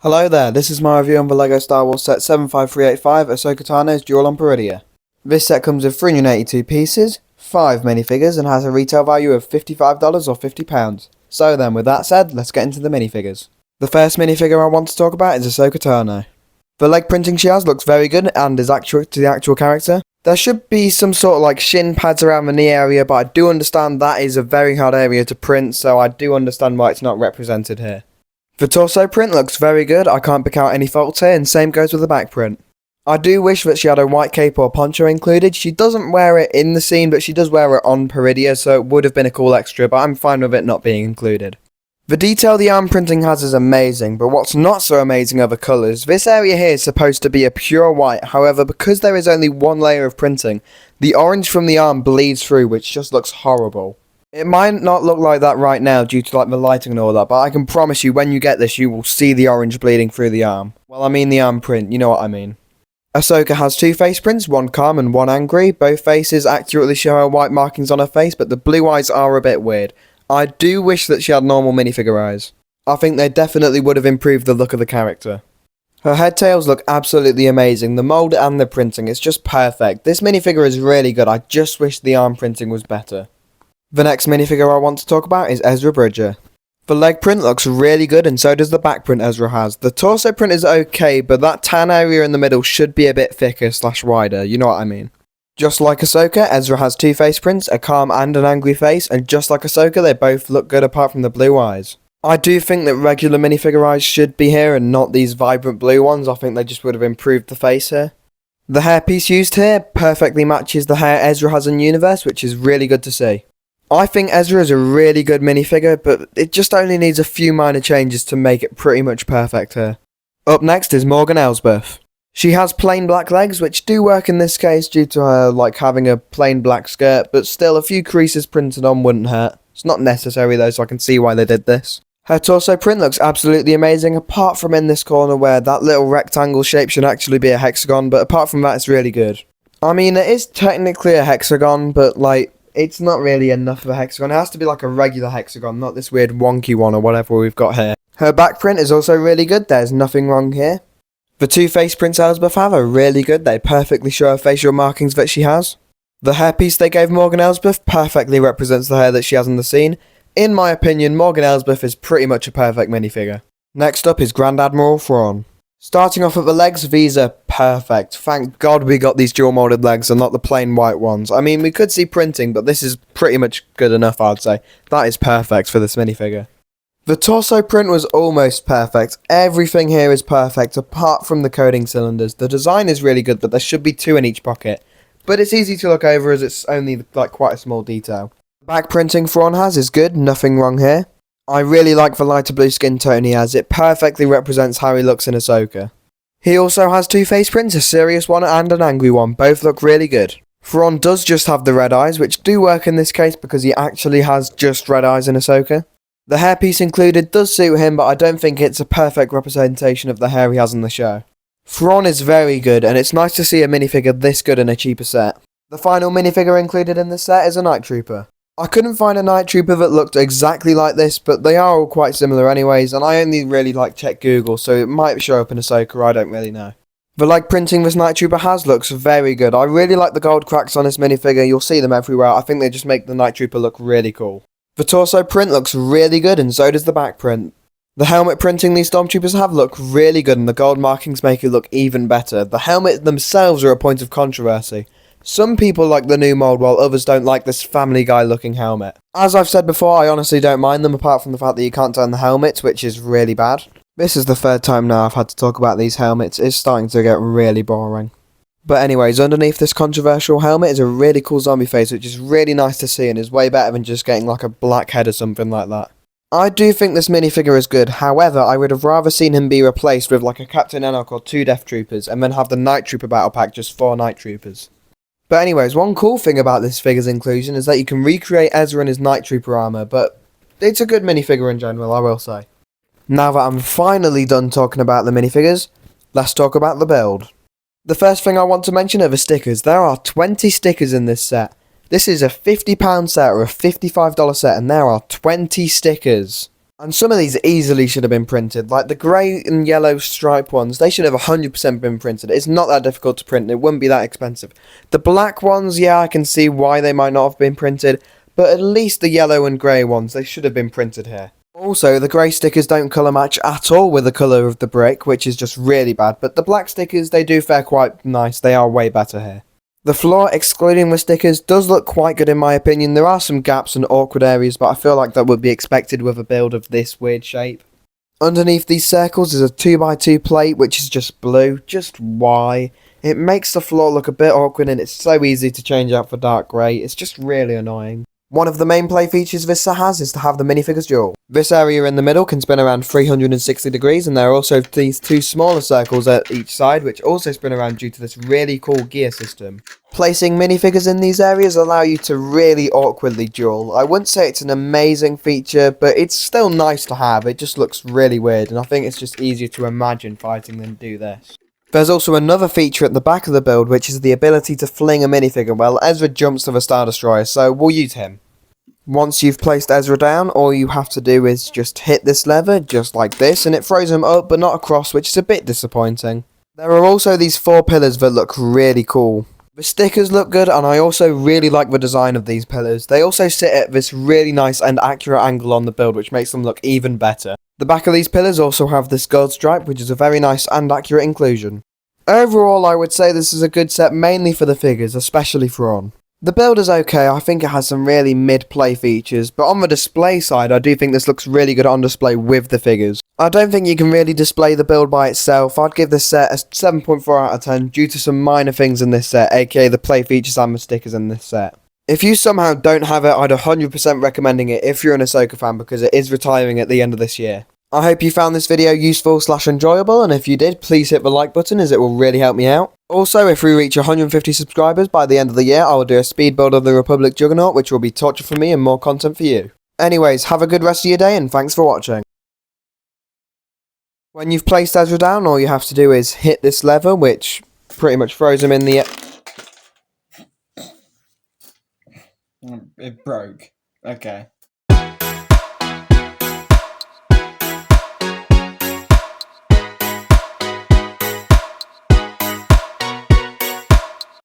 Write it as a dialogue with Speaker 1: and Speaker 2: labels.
Speaker 1: Hello there, this is my review on the LEGO Star Wars set 75385 Ahsoka Tano's Duel on Peridea. This set comes with 382 pieces, 5 minifigures and has a retail value of $55 or £50. So then, with that said, let's get into the minifigures. The first minifigure I want to talk about is Ahsoka Tano. The leg printing she has looks very good and is accurate to the actual character. There should be some sort of shin pads around the knee area, but I do understand that is a very hard area to print, so I do understand why it's not represented here. The torso print looks very good, I can't pick out any faults here, and same goes with the back print. I do wish that she had a white cape or poncho included. She doesn't wear it in the scene, but she does wear it on Peridea, so it would have been a cool extra, but I'm fine with it not being included. The detail the arm printing has is amazing, but what's not so amazing are the colours. This area here is supposed to be a pure white, however, because there is only one layer of printing, the orange from the arm bleeds through, which just looks horrible. It might not look like that right now due to the lighting and all that, but I can promise you when you get this you will see the orange bleeding through the arm. Well, I mean the arm print, you know what I mean. Ahsoka has two face prints, one calm and one angry. Both faces accurately show her white markings on her face, but the blue eyes are a bit weird. I do wish that she had normal minifigure eyes. I think they definitely would have improved the look of the character. Her head tails look absolutely amazing, the mould and the printing is just perfect. This minifigure is really good, I just wish the arm printing was better. The next minifigure I want to talk about is Ezra Bridger. The leg print looks really good and so does the back print Ezra has. The torso print is okay, but that tan area in the middle should be a bit thicker / wider, you know what I mean. Just like Ahsoka, Ezra has two face prints, a calm and an angry face, and just like Ahsoka, they both look good apart from the blue eyes. I do think that regular minifigure eyes should be here and not these vibrant blue ones. I think they just would have improved the face here. The hairpiece used here perfectly matches the hair Ezra has in Universe, which is really good to see. I think Ezra is a really good minifigure, but it just only needs a few minor changes to make it pretty much perfect here. Up next is Morgan Elsbeth. She has plain black legs, which do work in this case due to her having a plain black skirt, but still a few creases printed on wouldn't hurt. It's not necessary though, so I can see why they did this. Her torso print looks absolutely amazing, apart from in this corner where that little rectangle shape should actually be a hexagon, but apart from that it's really good. I mean, it is technically a hexagon, but it's not really enough of a hexagon. It has to be a regular hexagon, not this weird wonky one or whatever we've got here. Her back print is also really good, there's nothing wrong here. The two face prints Elsbeth have are really good, they perfectly show her facial markings that she has. The hairpiece they gave Morgan Elsbeth perfectly represents the hair that she has in the scene. In my opinion, Morgan Elsbeth is pretty much a perfect minifigure. Next up is Grand Admiral Thrawn. Starting off at the legs, these are perfect. Thank God we got these dual moulded legs and not the plain white ones. I mean, we could see printing, but this is pretty much good enough, I'd say. That is perfect for this minifigure. The torso print was almost perfect. Everything here is perfect, apart from the coding cylinders. The design is really good, but there should be two in each pocket. But it's easy to look over as it's only quite a small detail. The back printing Thrawn has is good, nothing wrong here. I really like the lighter blue skin tone he has, it perfectly represents how he looks in Ahsoka. He also has two face prints, a serious one and an angry one, both look really good. Thrawn does just have the red eyes, which do work in this case because he actually has just red eyes in Ahsoka. The hairpiece included does suit him, but I don't think it's a perfect representation of the hair he has in the show. Thrawn is very good, and it's nice to see a minifigure this good in a cheaper set. The final minifigure included in this set is a Night Trooper. I couldn't find a Night Trooper that looked exactly like this, but they are all quite similar anyways, and I only really check Google, so it might show up in Ahsoka, I don't really know. The leg printing this Night Trooper has looks very good. I really like the gold cracks on this minifigure, you'll see them everywhere. I think they just make the Night Trooper look really cool. The torso print looks really good, and so does the back print. The helmet printing these Stormtroopers have look really good, and the gold markings make it look even better. The helmet themselves are a point of controversy. Some people like the new mould while others don't like this Family Guy looking helmet. As I've said before, I honestly don't mind them apart from the fact that you can't turn the helmets, which is really bad. This is the third time now I've had to talk about these helmets, it's starting to get really boring. But anyways, underneath this controversial helmet is a really cool zombie face, which is really nice to see and is way better than just getting a black head or something like that. I do think this minifigure is good, however, I would have rather seen him be replaced with a Captain Enoch or 2 Death Troopers, and then have the Night Trooper battle pack just 4 Night Troopers. But anyways, one cool thing about this figure's inclusion is that you can recreate Ezra in his Night Trooper armour, but it's a good minifigure in general, I will say. Now that I'm finally done talking about the minifigures, let's talk about the build. The first thing I want to mention are the stickers. There are 20 stickers in this set. This is a £50 set or a $55 set, and there are 20 stickers. And some of these easily should have been printed, like the grey and yellow stripe ones, they should have 100% been printed. It's not that difficult to print, it wouldn't be that expensive. The black ones, yeah, I can see why they might not have been printed, but at least the yellow and grey ones, they should have been printed here. Also, the grey stickers don't colour match at all with the colour of the brick, which is just really bad, but the black stickers, they do fare quite nice, they are way better here. The floor, excluding the stickers, does look quite good in my opinion. There are some gaps and awkward areas, but I feel like that would be expected with a build of this weird shape. Underneath these circles is a 2x2 plate, which is just blue. Just why? It makes the floor look a bit awkward and it's so easy to change out for dark grey. It's just really annoying. One of the main play features this set has is to have the minifigures duel. This area in the middle can spin around 360 degrees, and there are also these two smaller circles at each side which also spin around due to this really cool gear system. Placing minifigures in these areas allow you to really awkwardly duel. I wouldn't say it's an amazing feature, but it's still nice to have. It just looks really weird, and I think it's just easier to imagine fighting than do this. There's also another feature at the back of the build, which is the ability to fling a minifigure. Well, Ezra jumps to the Star Destroyer, so we'll use him. Once you've placed Ezra down, all you have to do is just hit this lever, just like this, and it throws him up but not across, which is a bit disappointing. There are also these 4 pillars that look really cool. The stickers look good, and I also really like the design of these pillars. They also sit at this really nice and accurate angle on the build, which makes them look even better. The back of these pillars also have this gold stripe, which is a very nice and accurate inclusion. Overall, I would say this is a good set mainly for the figures, especially Thrawn. The build is okay, I think it has some really mid-play features, but on the display side I do think this looks really good on display with the figures. I don't think you can really display the build by itself. I'd give this set a 7.4 out of 10 due to some minor things in this set, aka the play features and the stickers in this set. If you somehow don't have it, I'd 100% recommending it if you're an Ahsoka fan because it is retiring at the end of this year. I hope you found this video useful/enjoyable, and if you did, please hit the like button as it will really help me out. Also, if we reach 150 subscribers by the end of the year, I will do a speed build of the Republic Juggernaut, which will be torture for me and more content for you. Anyways, have a good rest of your day and thanks for watching. When you've placed Ezra down, all you have to do is hit this lever, which pretty much throws him in the air.
Speaker 2: It broke. Okay.